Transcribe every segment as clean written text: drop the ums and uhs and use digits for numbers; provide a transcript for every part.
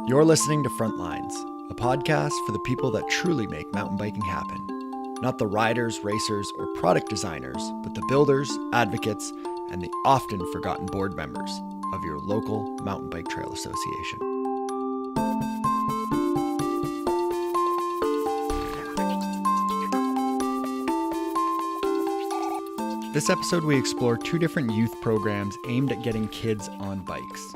You're listening to Frontlines, a podcast for the people that truly make mountain biking happen. Not the riders, racers, or product designers, but the builders, advocates, and the often forgotten board members of your local mountain bike trail association. This episode, we explore two different youth programs aimed at getting kids on bikes.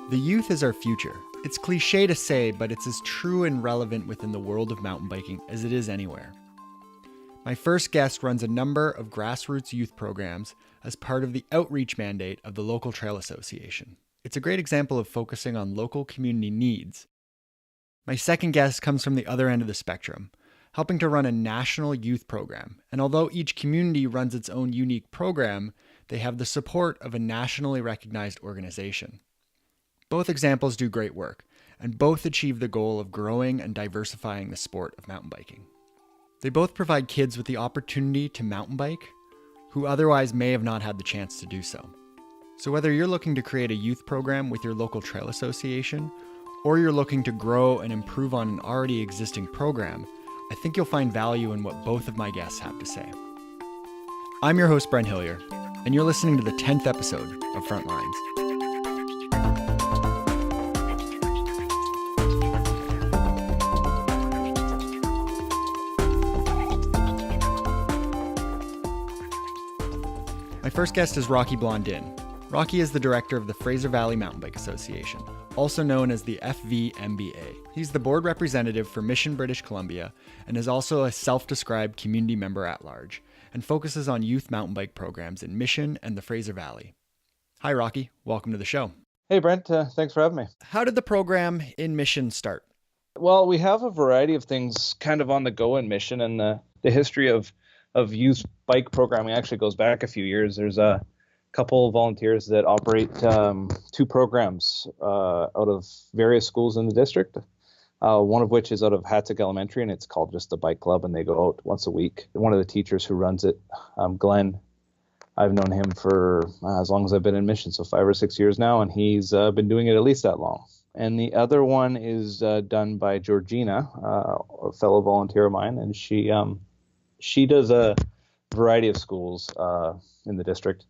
The youth is our future. It's cliche to say, but it's as true and relevant within the world of mountain biking as it is anywhere. My first guest runs a number of grassroots youth programs as part of the outreach mandate of the local trail association. It's a great example of focusing on local community needs. My second guest comes from the other end of the spectrum, helping to run a national youth program. And although each community runs its own unique program, they have the support of a nationally recognized organization. Both examples do great work, and both achieve the goal of growing and diversifying the sport of mountain biking. They both provide kids with the opportunity to mountain bike who otherwise may have not had the chance to do so. So whether you're looking to create a youth program with your local trail association, or you're looking to grow and improve on an already existing program, I think you'll find value in what both of my guests have to say. I'm your host, Brent Hillier, and you're listening to the 10th episode of Frontlines. My first guest is Rocky Blondin. Rocky is the director of the Fraser Valley Mountain Bike Association, also known as the FVMBA. He's the board representative for Mission, British Columbia, and is also a self-described community member at large, and focuses on youth mountain bike programs in Mission and the Fraser Valley. Hi, Rocky. Welcome to the show. Hey, Brent. Thanks for having me. How did the program in Mission start? Well, we have a variety of things kind of on the go in Mission, and the history of youth bike programming actually goes back a few years. There's a couple of volunteers that operate two programs out of various schools in the district, one of which is out of Hatzick Elementary, and it's called just the Bike Club, and they go out once a week. One of the teachers who runs it, Glenn, I've known him for as long as I've been in Mission, so 5 or 6 years now, and he's been doing it at least that long. And the other one is done by Georgina, a fellow volunteer of mine, and she does a variety of schools in the district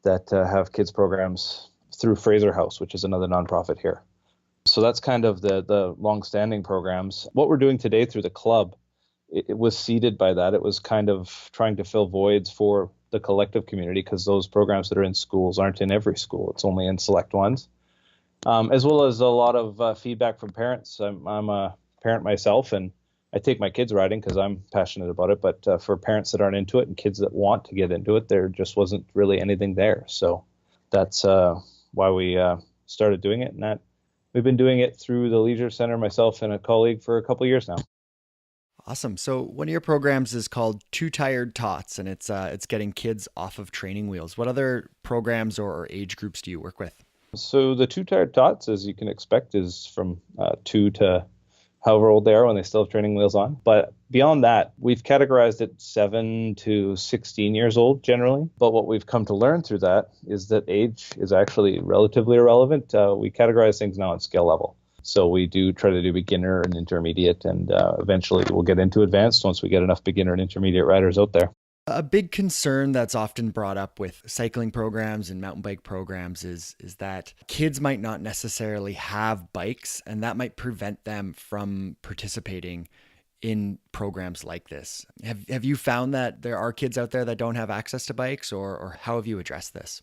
that have kids programs through Fraser House, which is another nonprofit here. So that's kind of the long-standing programs. What we're doing today through the club, it was seeded by that. It was kind of trying to fill voids for the collective community because those programs that are in schools aren't in every school. It's only in select ones, as well as a lot of feedback from parents. I'm a parent myself, and I take my kids riding because I'm passionate about it, but for parents that aren't into it and kids that want to get into it, there just wasn't really anything there. So that's why we started doing it, and that we've been doing it through the Leisure Center, myself and a colleague, for a couple of years now. Awesome. So one of your programs is called Two Tired Tots, and it's getting kids off of training wheels. What other programs or age groups do you work with? So the Two Tired Tots, as you can expect, is from 2 to however old they are when they still have training wheels on. But beyond that, we've categorized it 7 to 16 years old generally. But what we've come to learn through that is that age is actually relatively irrelevant. We categorize things now on skill level. So we do try to do beginner and intermediate, and eventually we'll get into advanced once we get enough beginner and intermediate riders out there. A big concern that's often brought up with cycling programs and mountain bike programs is that kids might not necessarily have bikes, and that might prevent them from participating in programs like this. Have you found that there are kids out there that don't have access to bikes, or how have you addressed this?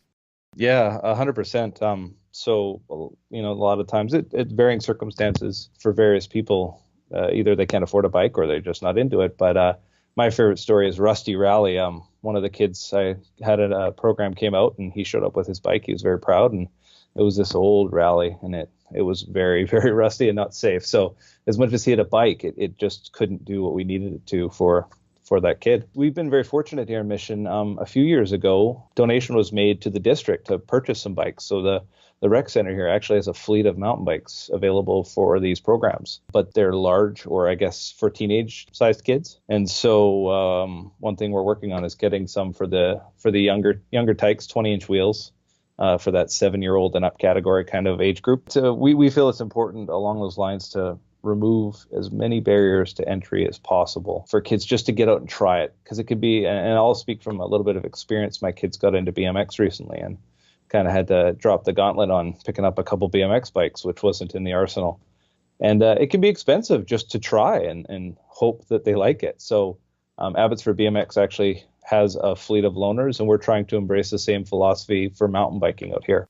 Yeah, 100%. So, a lot of times it varying circumstances for various people, either they can't afford a bike or they're just not into it. But my favorite story is Rusty Rally. One of the kids I had at a program came out and he showed up with his bike. He was very proud, and it was this old Rally, and it was very, very rusty and not safe. So as much as he had a bike, it just couldn't do what we needed it to for that kid. We've been very fortunate here in Mission. A few years ago, donation was made to the district to purchase some bikes. So the rec center here actually has a fleet of mountain bikes available for these programs, but they're large, or I guess for teenage sized kids. And so one thing we're working on is getting some for the younger tykes, 20-inch wheels, for that 7-year-old and up category kind of age group. So we feel it's important along those lines to remove as many barriers to entry as possible for kids just to get out and try it. Because it could be, and I'll speak from a little bit of experience, my kids got into BMX recently and kind of had to drop the gauntlet on picking up a couple BMX bikes, which wasn't in the arsenal. And it can be expensive just to try and hope that they like it. So Abbotsford BMX actually has a fleet of loaners, and we're trying to embrace the same philosophy for mountain biking out here.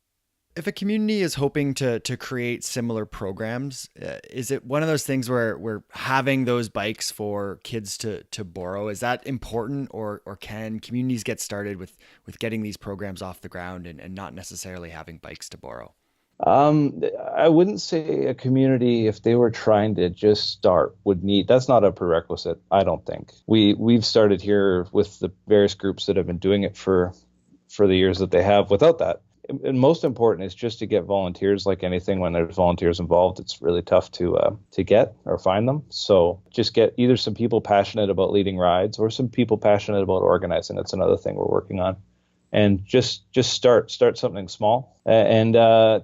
If a community is hoping to create similar programs, is it one of those things where we're having those bikes for kids to borrow? Is that important, or can communities get started with getting these programs off the ground and not necessarily having bikes to borrow? I wouldn't say a community, if they were trying to just start, would need, that's not a prerequisite, I don't think. We've started here with the various groups that have been doing it for the years that they have without that. And most important is just to get volunteers. Like anything, when there's volunteers involved, it's really tough to get or find them. So just get either some people passionate about leading rides or some people passionate about organizing. That's another thing we're working on. And just start something small and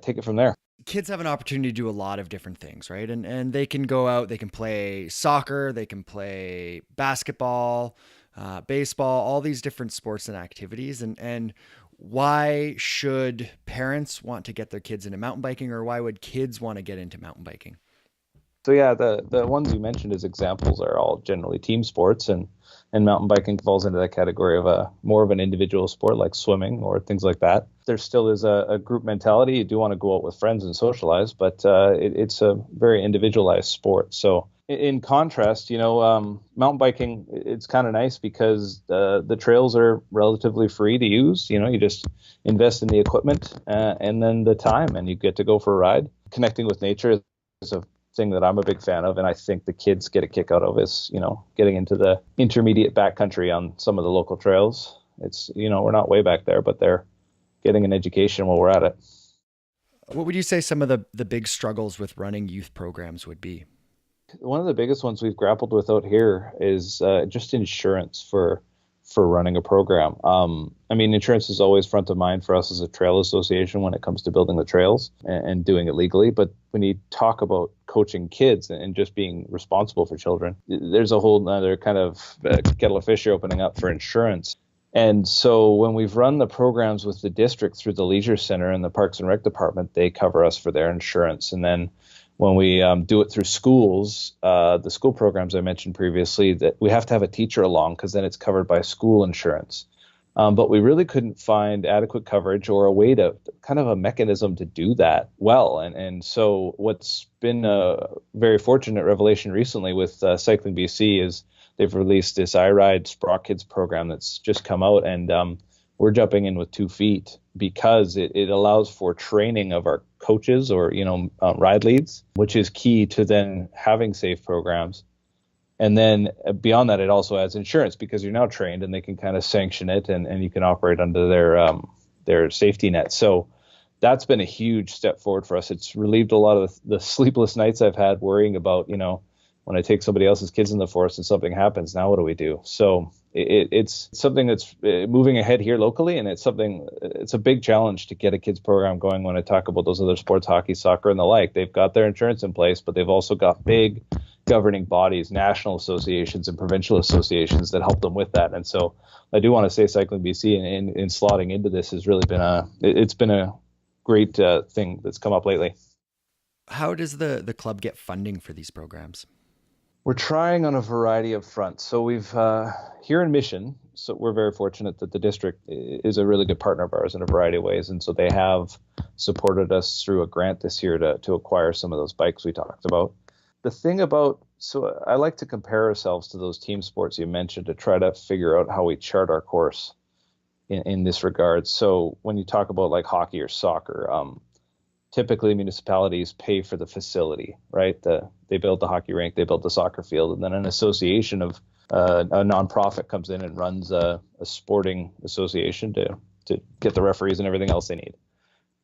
take it from there. Kids have an opportunity to do a lot of different things, right? And they can go out, they can play soccer, they can play basketball, baseball, all these different sports and activities. And why should parents want to get their kids into mountain biking, or why would kids want to get into mountain biking? So yeah, the ones you mentioned as examples are all generally team sports, and mountain biking falls into that category of more of an individual sport like swimming or things like that. There still is a group mentality. You do want to go out with friends and socialize, but it's a very individualized sport. So in contrast, mountain biking, it's kind of nice because the trails are relatively free to use. You just invest in the equipment and then the time, and you get to go for a ride. Connecting with nature is a thing that I'm a big fan of, and I think the kids get a kick out of is, getting into the intermediate backcountry on some of the local trails. It's, we're not way back there, but they're getting an education while we're at it. What would you say some of the big struggles with running youth programs would be? One of the biggest ones we've grappled with out here is just insurance for running a program. Insurance is always front of mind for us as a trail association when it comes to building the trails and doing it legally. But when you talk about coaching kids and just being responsible for children, there's a whole other kind of kettle of fish you're opening up for insurance. And so when we've run the programs with the district through the Leisure Center and the Parks and Rec Department, they cover us for their insurance. And then when we do it through schools, the school programs I mentioned previously, that we have to have a teacher along because then it's covered by school insurance. But we really couldn't find adequate coverage or a way to kind of a mechanism to do that well. And so what's been a very fortunate revelation recently with Cycling BC is they've released this iRide Sprock Kids program that's just come out, and we're jumping in with 2 feet because it allows for training of our coaches or, ride leads, which is key to then having safe programs. And then beyond that, it also adds insurance because you're now trained and they can kind of sanction it and you can operate under their safety net. So that's been a huge step forward for us. It's relieved a lot of the sleepless nights I've had worrying about, when I take somebody else's kids in the forest and something happens, now what do we do? So it's something that's moving ahead here locally, and it's a big challenge to get a kids program going. When I talk about those other sports, hockey, soccer, and the like, they've got their insurance in place, but they've also got big governing bodies, national associations and provincial associations that help them with that. And so I do want to say Cycling BC in slotting into this has really been a great thing that's come up lately. How does the club get funding for these programs? We're trying on a variety of fronts. So we've here in Mission, so we're very fortunate that the district is a really good partner of ours in a variety of ways. And so they have supported us through a grant this year to acquire some of those bikes we talked about. The thing about, so I like to compare ourselves to those team sports you mentioned to try to figure out how we chart our course in this regard. So when you talk about like hockey or soccer, typically municipalities pay for the facility, right? They build the hockey rink, they build the soccer field, and then an association of a nonprofit comes in and runs a sporting association to get the referees and everything else they need.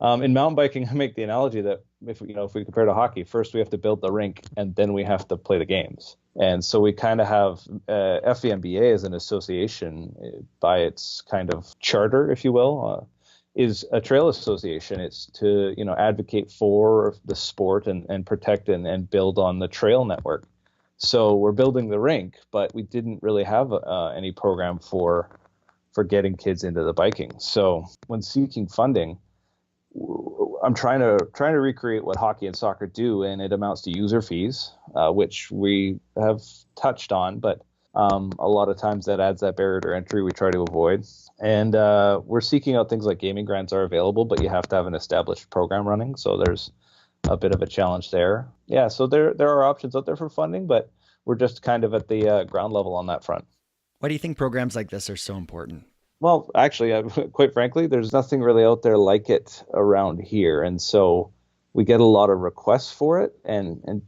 In mountain biking, I make the analogy that if we compare to hockey, first we have to build the rink and then we have to play the games. And so we kind of have FVMBA as an association by its kind of charter, if you will. is a trail association. It's to, advocate for the sport and protect and build on the trail network. So we're building the rink, but we didn't really have any program for getting kids into the biking. So when seeking funding, I'm trying to recreate what hockey and soccer do, and it amounts to user fees, which we have touched on, but a lot of times that adds that barrier to entry we try to avoid. And we're seeking out things like gaming grants are available, but you have to have an established program running. So there's a bit of a challenge there. Yeah, so there are options out there for funding, but we're just kind of at the ground level on that front. Why do you think programs like this are so important? Well, actually, quite frankly, there's nothing really out there like it around here. And so we get a lot of requests for it, and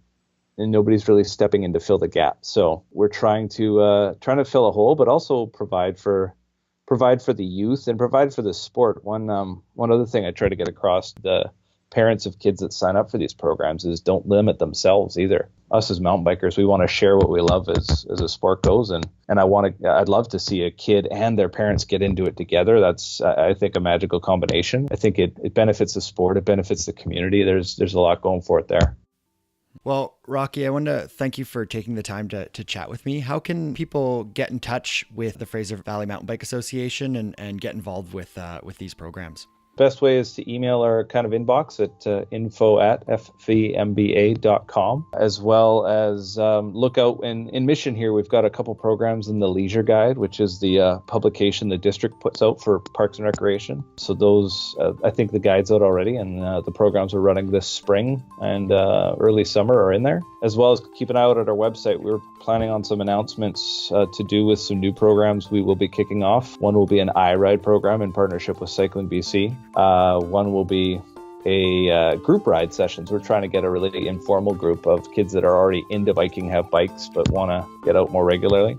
nobody's really stepping in to fill the gap. So we're trying to fill a hole, but also provide for the youth and provide for the sport. One other thing I try to get across the parents of kids that sign up for these programs is don't limit themselves either. Us as mountain bikers, we want to share what we love as a sport goes, and I'd love to see a kid and their parents get into it together. That's, I think, a magical combination. I think it benefits the sport, it benefits the community. There's a lot going for it there. Well, Rocky, I want to thank you for taking the time to chat with me. How can people get in touch with the Fraser Valley Mountain Bike Association and get involved with these programs? Best way is to email our kind of inbox at info@fvmba.com, as well as look out in Mission here. We've got a couple programs in the Leisure Guide, which is the publication the district puts out for Parks and Recreation. So those, I think the guide's out already, and the programs we're running this spring and early summer are in there. As well as keep an eye out at our website. We're planning on some announcements to do with some new programs we will be kicking off. One will be an iRide program in partnership with Cycling BC. One will be a group ride sessions. We're trying to get a really informal group of kids that are already into biking, have bikes, but want to get out more regularly,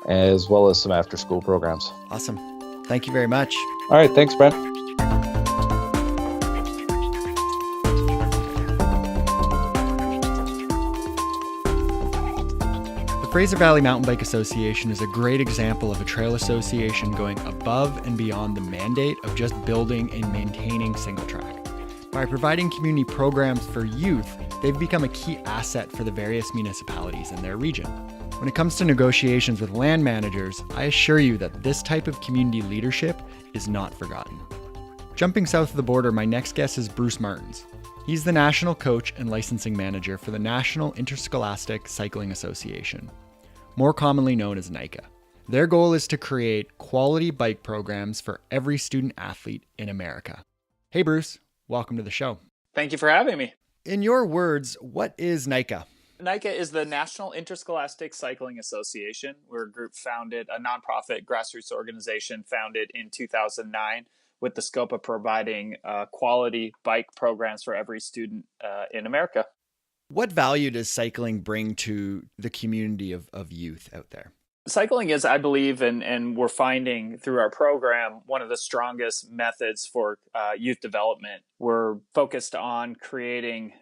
as well as some after school programs. Awesome. Thank you very much. All right. Thanks, Brent. The Fraser Valley Mountain Bike Association is a great example of a trail association going above and beyond the mandate of just building and maintaining single track. By providing community programs for youth, they've become a key asset for the various municipalities in their region. When it comes to negotiations with land managers, I assure you that this type of community leadership is not forgotten. Jumping south of the border, my next guest is Bruce Martens. He's the national coach and licensing manager for the National Interscholastic Cycling Association, more commonly known as NICA. Their goal is to create quality bike programs for every student athlete in America. Hey Bruce, welcome to the show. Thank you for having me. In your words, what is NICA? NICA is the National Interscholastic Cycling Association. We're a group founded, a nonprofit grassroots organization founded in 2009 with the scope of providing quality bike programs for every student in America. What value does cycling bring to the community of youth out there? Cycling is, I believe, and we're finding through our program, one of the strongest methods for youth development. We're focused on creating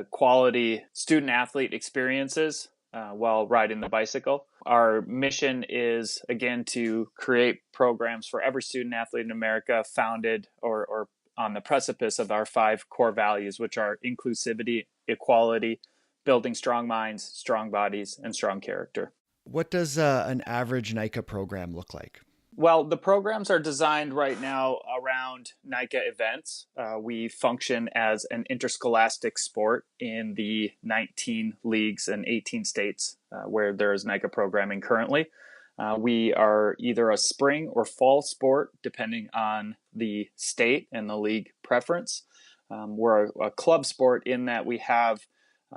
quality student-athlete experiences while riding the bicycle. Our mission is, again, to create programs for every student-athlete in America founded or on the precipice of our 5 core values, which are inclusivity, equality, building strong minds, strong bodies, and strong character. What does an average NICA program look like? Well, the programs are designed right now around NICA events. We function as an interscholastic sport in the 19 leagues and 18 states where there is NICA programming currently. We are either a spring or fall sport, depending on the state and the league preference. We're a club sport in that we have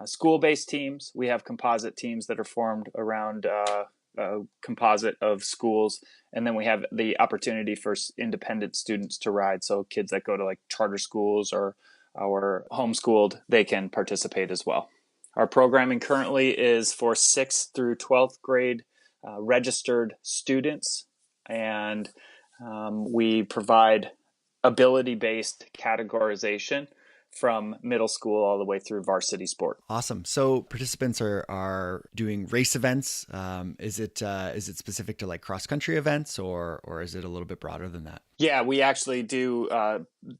school-based teams. We have composite teams that are formed around a composite of schools. And then we have the opportunity for independent students to ride. So kids that go to like charter schools or homeschooled, they can participate as well. Our programming currently is for 6th through 12th grade registered students. And we provide ability-based categorization from middle school all the way through varsity sport. Awesome. So participants are doing race events. Is it specific to like cross country events, or is it a little bit broader than that? Yeah, we actually do.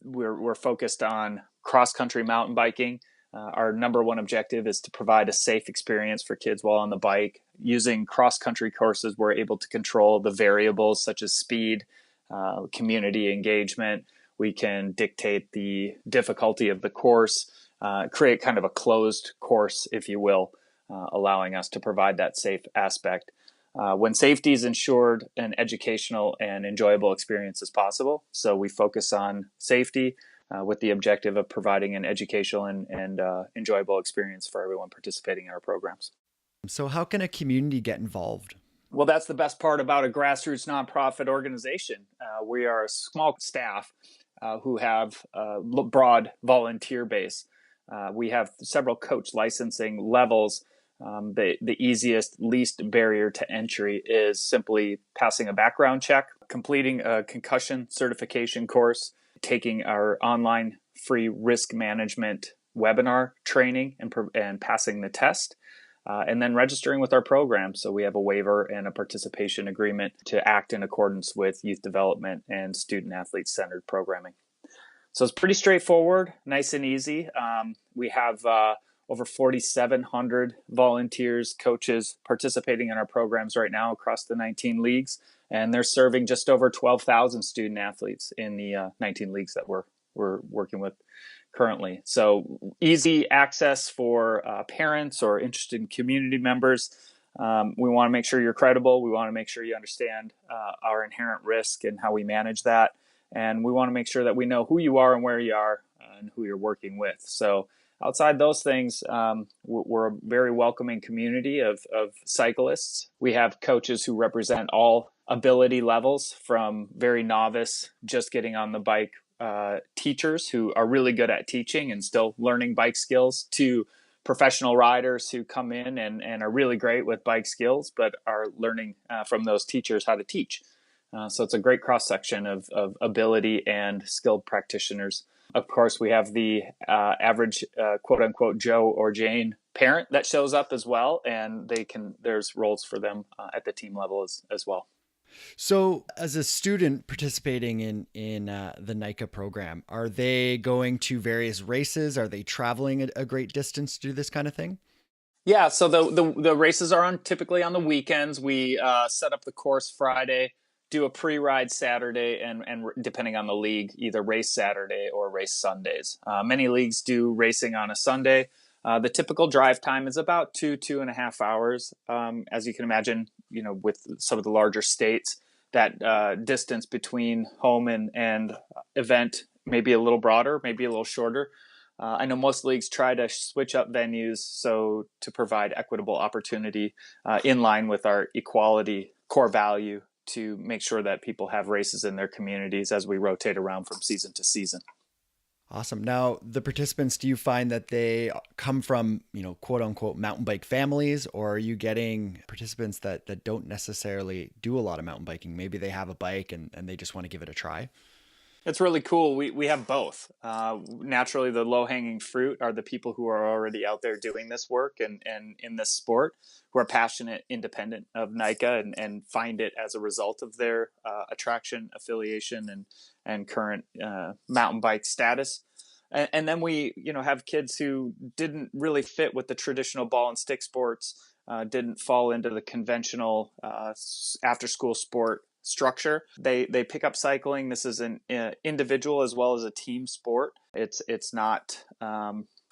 We're focused on cross country mountain biking. Our number one objective is to provide a safe experience for kids while on the bike. Using cross country courses, we're able to control the variables such as speed, community engagement. We can dictate the difficulty of the course, create kind of a closed course, if you will, allowing us to provide that safe aspect. When safety is ensured, an educational and enjoyable experience is possible. So we focus on safety with the objective of providing an educational and enjoyable experience for everyone participating in our programs. So how can a community get involved? Well, that's the best part about a grassroots nonprofit organization. We are a small staff who have a broad volunteer base. We have several coach licensing levels. The easiest, least barrier to entry is simply passing a background check, completing a concussion certification course, taking our online free risk management webinar training and passing the test, and then registering with our program. So we have a waiver and a participation agreement to act in accordance with youth development and student athlete centered programming. So it's pretty straightforward, nice and easy. We have over 4,700 volunteers, coaches participating in our programs right now across the 19 leagues, and they're serving just over 12,000 student athletes in the 19 leagues that we're working with currently. So easy access for parents or interested community members. We want to make sure you're credible. We want to make sure you understand our inherent risk and how we manage that. And we want to make sure that we know who you are and where you are and who you're working with. So outside those things, we're a very welcoming community of cyclists. We have coaches who represent all ability levels, from very novice, just getting on the bike, teachers who are really good at teaching and still learning bike skills, to professional riders who come in and are really great with bike skills, but are learning from those teachers how to teach. So it's a great cross-section of ability and skilled practitioners. Of course, we have the average quote-unquote Joe or Jane parent that shows up as well, and there's roles for them at the team level as well. So as a student participating in the NICA program, are they going to various races? Are they traveling a great distance to do this kind of thing? Yeah, so the races are typically on the weekends. We set up the course Friday, do a pre-ride Saturday, and depending on the league, either race Saturday or race Sundays. Many leagues do racing on a Sunday. The typical drive time is about 2.5 hours. As you can imagine, with some of the larger states, that distance between home and event may be a little broader, maybe a little shorter. I know most leagues try to switch up venues so to provide equitable opportunity in line with our equality core value, to make sure that people have races in their communities as we rotate around from season to season. Awesome. Now, the participants, do you find that they come from, quote unquote, mountain bike families, or are you getting participants that don't necessarily do a lot of mountain biking? Maybe they have a bike and they just want to give it a try. It's really cool. We have both. Naturally, the low-hanging fruit are the people who are already out there doing this work and in this sport, who are passionate, independent of NICA, and find it as a result of their attraction, affiliation, and current mountain bike status. And then we, have kids who didn't really fit with the traditional ball and stick sports, didn't fall into the conventional after-school sport structure. They pick up cycling. This is an individual as well as a team sport. It's not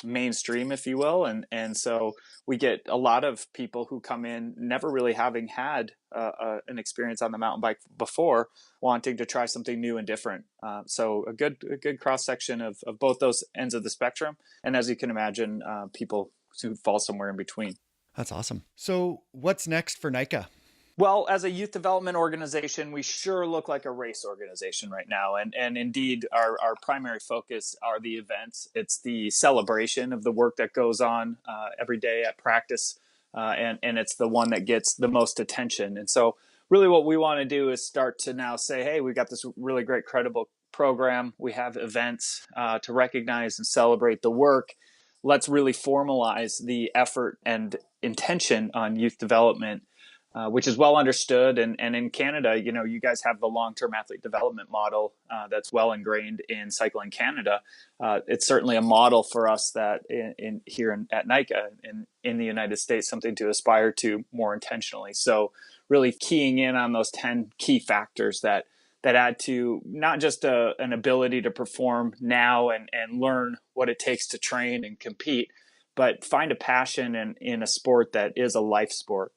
mainstream, if you will, and so we get a lot of people who come in never really having had an experience on the mountain bike before, wanting to try something new and different. So a good cross section of both those ends of the spectrum, and as you can imagine, people who fall somewhere in between. That's awesome. So what's next for NICA? Well, as a youth development organization, we sure look like a race organization right now. And indeed, our primary focus are the events. It's the celebration of the work that goes on every day at practice. And it's the one that gets the most attention. And so really what we want to do is start to now say, hey, we've got this really great, credible program. We have events to recognize and celebrate the work. Let's really formalize the effort and intention on youth development, which is well understood. And in Canada, you guys have the long-term athlete development model that's well ingrained in Cycling Canada. It's certainly a model for us that at NICA in the United States, something to aspire to more intentionally. So really keying in on those 10 key factors that add to not just an ability to perform now and learn what it takes to train and compete, but find a passion in a sport that is a life sport.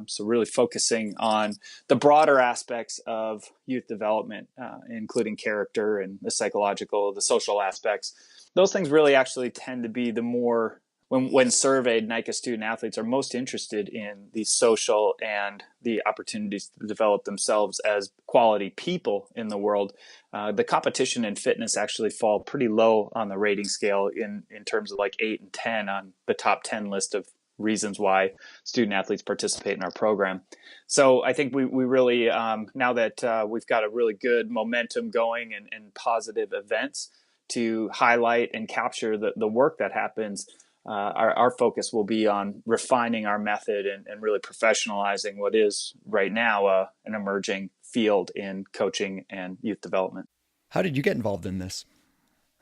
So really focusing on the broader aspects of youth development, including character and the psychological, the social aspects. Those things really actually tend to be the more, when surveyed, NICA student athletes are most interested in the social and the opportunities to develop themselves as quality people in the world. The competition and fitness actually fall pretty low on the rating scale in terms of like 8 and 10 on the top 10 list of reasons why student athletes participate in our program. So I think we really, now that we've got a really good momentum going and positive events to highlight and capture the work that happens, our focus will be on refining our method and really professionalizing what is right now an emerging field in coaching and youth development. How did you get involved in this?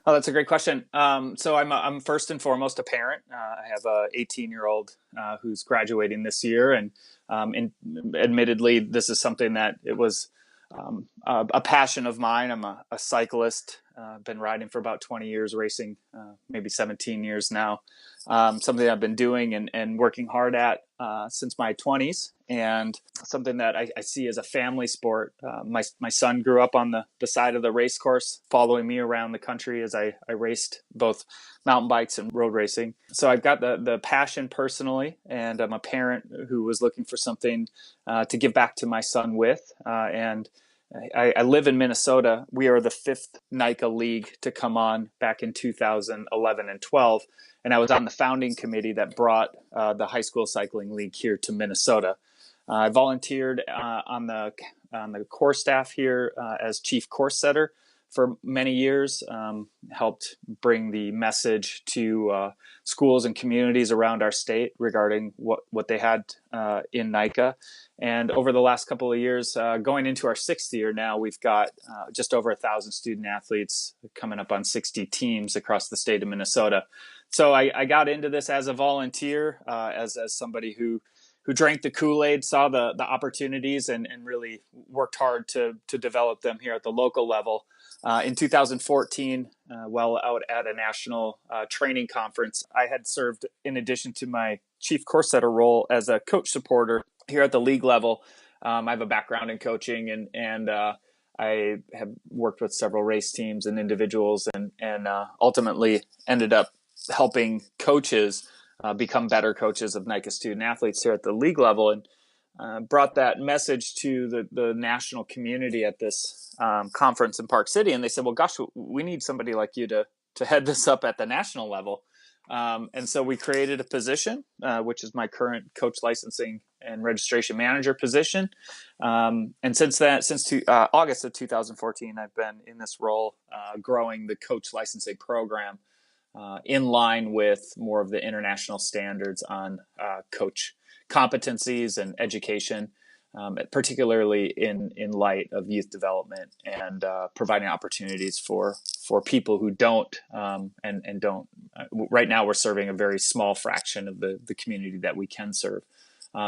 Oh, that's a great question. So I'm first and foremost a parent. I have a 18-year-old who's graduating this year, and admittedly, this is something that it was a passion of mine. I'm a cyclist. Been riding for about 20 years, racing maybe 17 years now. Something I've been doing and working hard at since my 20s, and something that I see as a family sport. My son grew up on the side of the race course, following me around the country as I raced both mountain bikes and road racing. So I've got the passion personally, and I'm a parent who was looking for something to give back to my son with. And I live in Minnesota. We are the 5th NICA league to come on back in 2011 and 12. And I was on the founding committee that brought the high school cycling league here to Minnesota. I volunteered on the course staff here as chief course setter for many years, helped bring the message to schools and communities around our state regarding what they had in NICA. And over the last couple of years, going into our 6th year now, we've got just over 1,000 student athletes coming up on 60 teams across the state of Minnesota. So I got into this as a volunteer, as somebody who drank the Kool-Aid, saw the opportunities, and really worked hard to develop them here at the local level. In 2014, while out at a national training conference, I had served, in addition to my chief course setter role, as a coach supporter here at the league level. I have a background in coaching, and I have worked with several race teams and individuals, and ultimately ended up helping coaches become better coaches of NICA student athletes here at the league level, and brought that message to the national community at this conference in Park City. And they said, well, gosh, we need somebody like you to head this up at the national level. And so we created a position, which is my current coach licensing and registration manager position. And since August of 2014, I've been in this role, growing the coach licensing program in line with more of the international standards on coach competencies and education, particularly in light of youth development and providing opportunities for people who don't and don't. Right now, we're serving a very small fraction of the community that we can serve.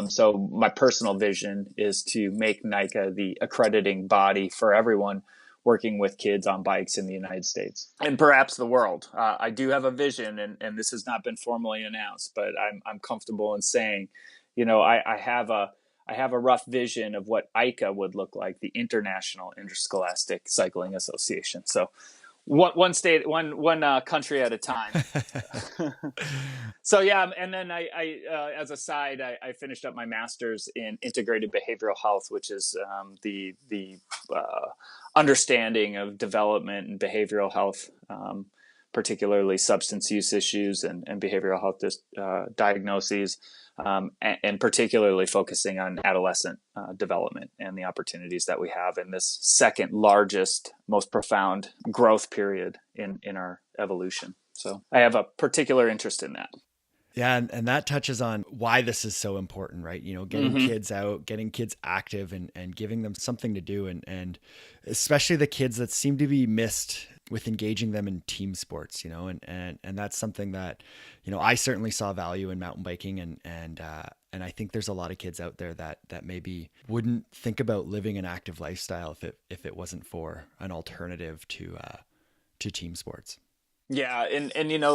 So my personal vision is to make NICA the accrediting body for everyone working with kids on bikes in the United States and perhaps the world. I do have a vision, and this has not been formally announced, but I'm comfortable in saying, I have a rough vision of what ICA would look like, the International Interscholastic Cycling Association. So one state, one country at a time. So yeah, and then I as a side, I finished up my master's in integrated behavioral health, which is the understanding of development and behavioral health particularly substance use issues and behavioral health diagnoses, and particularly focusing on adolescent development and the opportunities that we have in this second largest, most profound growth period in our evolution. So I have a particular interest in that. Yeah, and that touches on why this is so important, right? Getting kids out, getting kids active and giving them something to do, and especially the kids that seem to be missed with engaging them in team sports, and that's something that, I certainly saw value in mountain biking, and I think there's a lot of kids out there that maybe wouldn't think about living an active lifestyle if it wasn't for an alternative to team sports. Yeah, and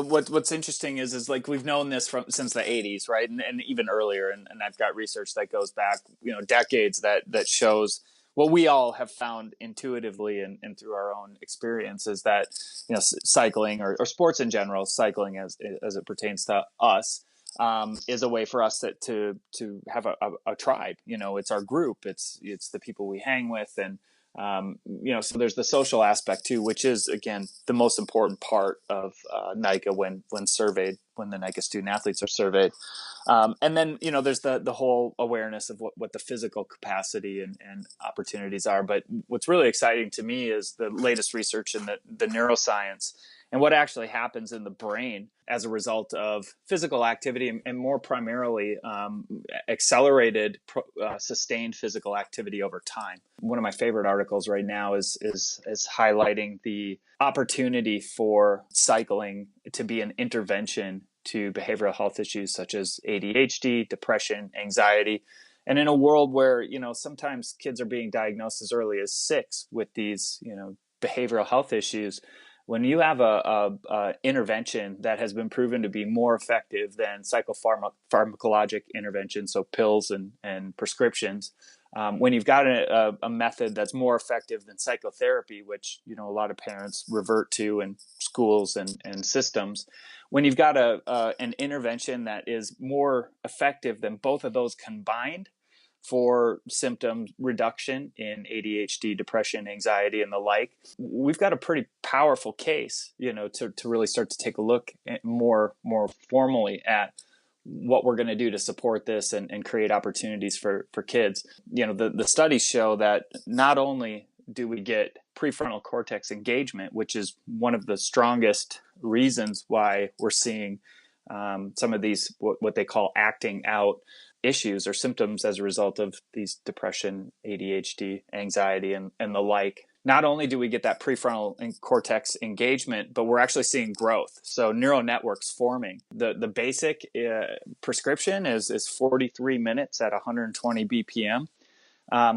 what's interesting is like we've known this since the 80s, right? And even earlier, and I've got research that goes back, decades that shows what we all have found intuitively and through our own experiences, that cycling or sports in general, cycling as it pertains to us, is a way for us to have a tribe. It's our group, it's the people we hang with, and so there's the social aspect too, which is, again, the most important part of NICA when surveyed, when the NICA student athletes are surveyed. And then, there's the whole awareness of what the physical capacity and opportunities are. But what's really exciting to me is the latest research in the neuroscience and what actually happens in the brain as a result of physical activity, and more primarily accelerated, sustained physical activity over time. One of my favorite articles right now is highlighting the opportunity for cycling to be an intervention to behavioral health issues such as ADHD, depression, anxiety. And in a world where, sometimes kids are being diagnosed as early as 6 with these, behavioral health issues, when you have a intervention that has been proven to be more effective than psychopharmacologic intervention, so pills and prescriptions, when you've got a method that's more effective than psychotherapy, which a lot of parents revert to in schools and systems, when you've got an intervention that is more effective than both of those combined for symptom reduction in ADHD, depression, anxiety, and the like, we've got a pretty powerful case, to really start to take a look at more formally at what we're going to do to support this and create opportunities for kids. The studies show that not only do we get prefrontal cortex engagement, which is one of the strongest reasons why we're seeing some of these, what they call acting out issues or symptoms as a result of these depression, ADHD, anxiety, and the like. Not only do we get that prefrontal cortex engagement, but we're actually seeing growth. So neural networks forming. The basic prescription is 43 minutes at 120 BPM.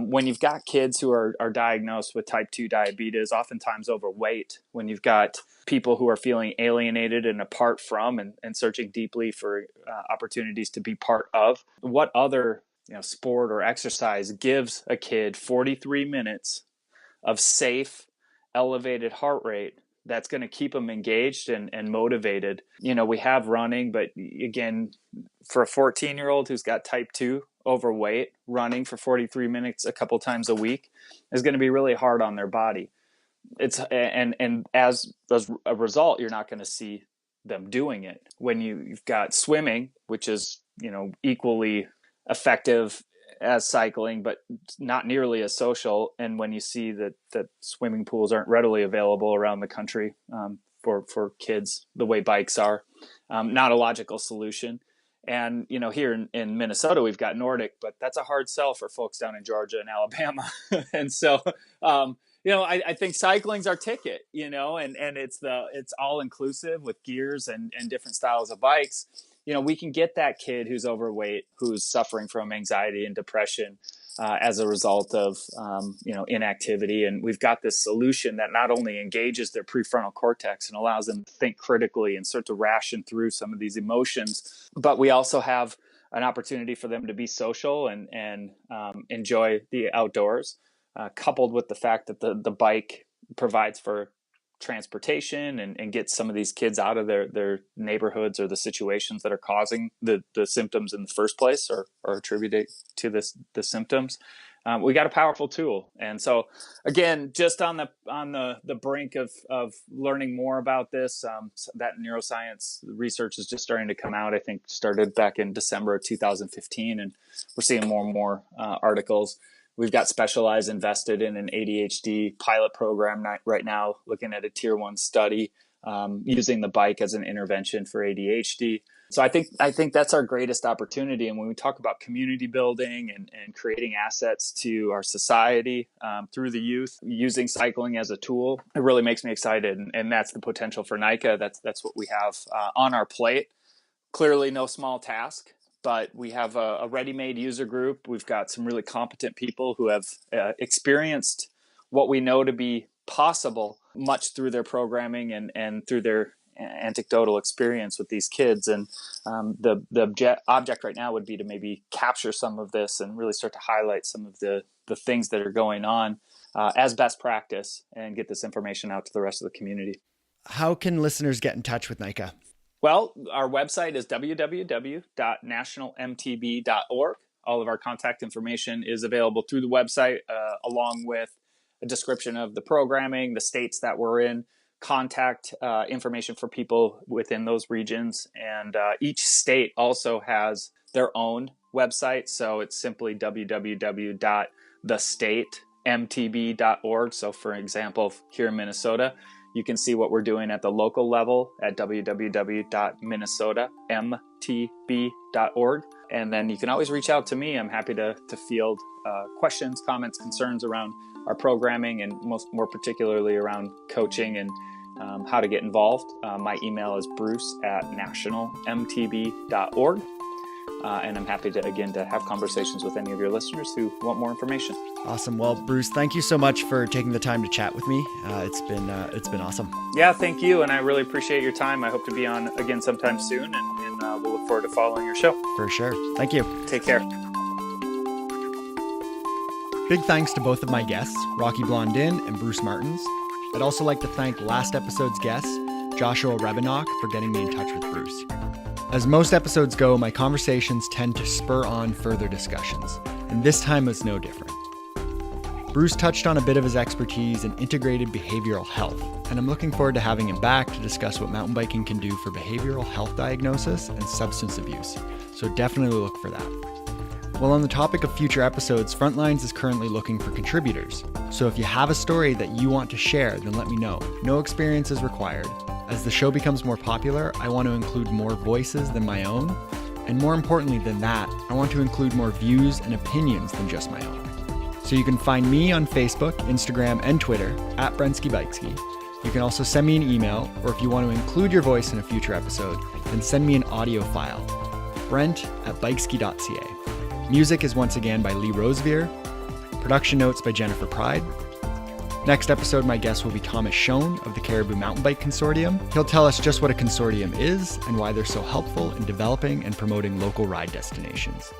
When you've got kids who are diagnosed with type 2 diabetes, oftentimes overweight, when you've got people who are feeling alienated and apart from and searching deeply for opportunities to be part of, what other sport or exercise gives a kid 43 minutes of safe, elevated heart rate that's going to keep them engaged and motivated? We have running, but again, for a 14-year-old who's got type 2 overweight, running for 43 minutes a couple times a week is going to be really hard on their body. And as a result, you're not going to see them doing it. When you've got swimming, which is equally effective as cycling, but not nearly as social, and when you see that swimming pools aren't readily available around the country for kids the way bikes are, not a logical solution. And, here in Minnesota, we've got Nordic, but that's a hard sell for folks down in Georgia and Alabama. And so, I think cycling's our ticket, and it's all inclusive with gears and different styles of bikes. We can get that kid who's overweight, who's suffering from anxiety and depression as a result of, inactivity. And we've got this solution that not only engages their prefrontal cortex and allows them to think critically and start to ration through some of these emotions, but we also have an opportunity for them to be social and enjoy the outdoors, coupled with the fact that the bike provides for transportation and get some of these kids out of their neighborhoods or the situations that are causing the symptoms in the first place or attributed to the symptoms. we got a powerful tool. And so again, just on the brink of learning more about this, that neuroscience research is just starting to come out. I think started back in December of 2015, and we're seeing more and more articles. We've got Specialized invested in an ADHD pilot program right now, looking at a tier 1 study, using the bike as an intervention for ADHD. So I think that's our greatest opportunity. And when we talk about community building and creating assets to our society through the youth, using cycling as a tool, it really makes me excited. And that's the potential for NICA. That's what we have on our plate. Clearly no small task, but we have a ready-made user group. We've got some really competent people who have experienced what we know to be possible much through their programming and through their anecdotal experience with these kids. And the object right now would be to maybe capture some of this and really start to highlight some of the things that are going on as best practice and get this information out to the rest of the community. How can listeners get in touch with NICA? Well, our website is www.nationalmtb.org. All of our contact information is available through the website, along with a description of the programming, the states that we're in, contact information for people within those regions. And each state also has their own website. So it's simply www.thestatemtb.org. So for example, here in Minnesota, you can see what we're doing at the local level at www.minnesotamtb.org. And then you can always reach out to me. I'm happy to field questions, comments, concerns around our programming, and more particularly around coaching and how to get involved. My email is bruce@nationalmtb.org. And I'm happy to have conversations with any of your listeners who want more information. Awesome. Well, Bruce, thank you so much for taking the time to chat with me. It's been awesome. Yeah, thank you. And I really appreciate your time. I hope to be on again sometime soon, and we'll look forward to following your show. For sure. Thank you. Take care. Big thanks to both of my guests, Rocky Blondin and Bruce Martens. I'd also like to thank last episode's guest, Joshua Rebenock, for getting me in touch with Bruce. As most episodes go, my conversations tend to spur on further discussions, and this time was no different. Bruce touched on a bit of his expertise in integrated behavioral health, and I'm looking forward to having him back to discuss what mountain biking can do for behavioral health diagnosis and substance abuse, so definitely look for that. While on the topic of future episodes, Frontlines is currently looking for contributors, so if you have a story that you want to share, then let me know. No experience is required. As the show becomes more popular, I want to include more voices than my own, and more importantly than that, I want to include more views and opinions than just my own. So you can find me on Facebook, Instagram, and Twitter @BrenskyBikeski. You can also send me an email, or if you want to include your voice in a future episode, then send me an audio file, brent@bikeski.ca. Music is once again by Lee Rosevear. Production notes by Jennifer Pride. Next episode, my guest will be Thomas Schoen of the Caribou Mountain Bike Consortium. He'll tell us just what a consortium is and why they're so helpful in developing and promoting local ride destinations.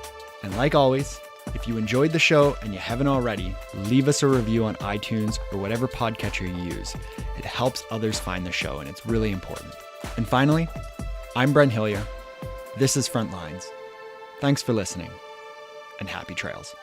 And like always, if you enjoyed the show and you haven't already, leave us a review on iTunes or whatever podcatcher you use. It helps others find the show, and it's really important. And finally, I'm Brent Hillier. This is Frontlines. Thanks for listening, and happy trails.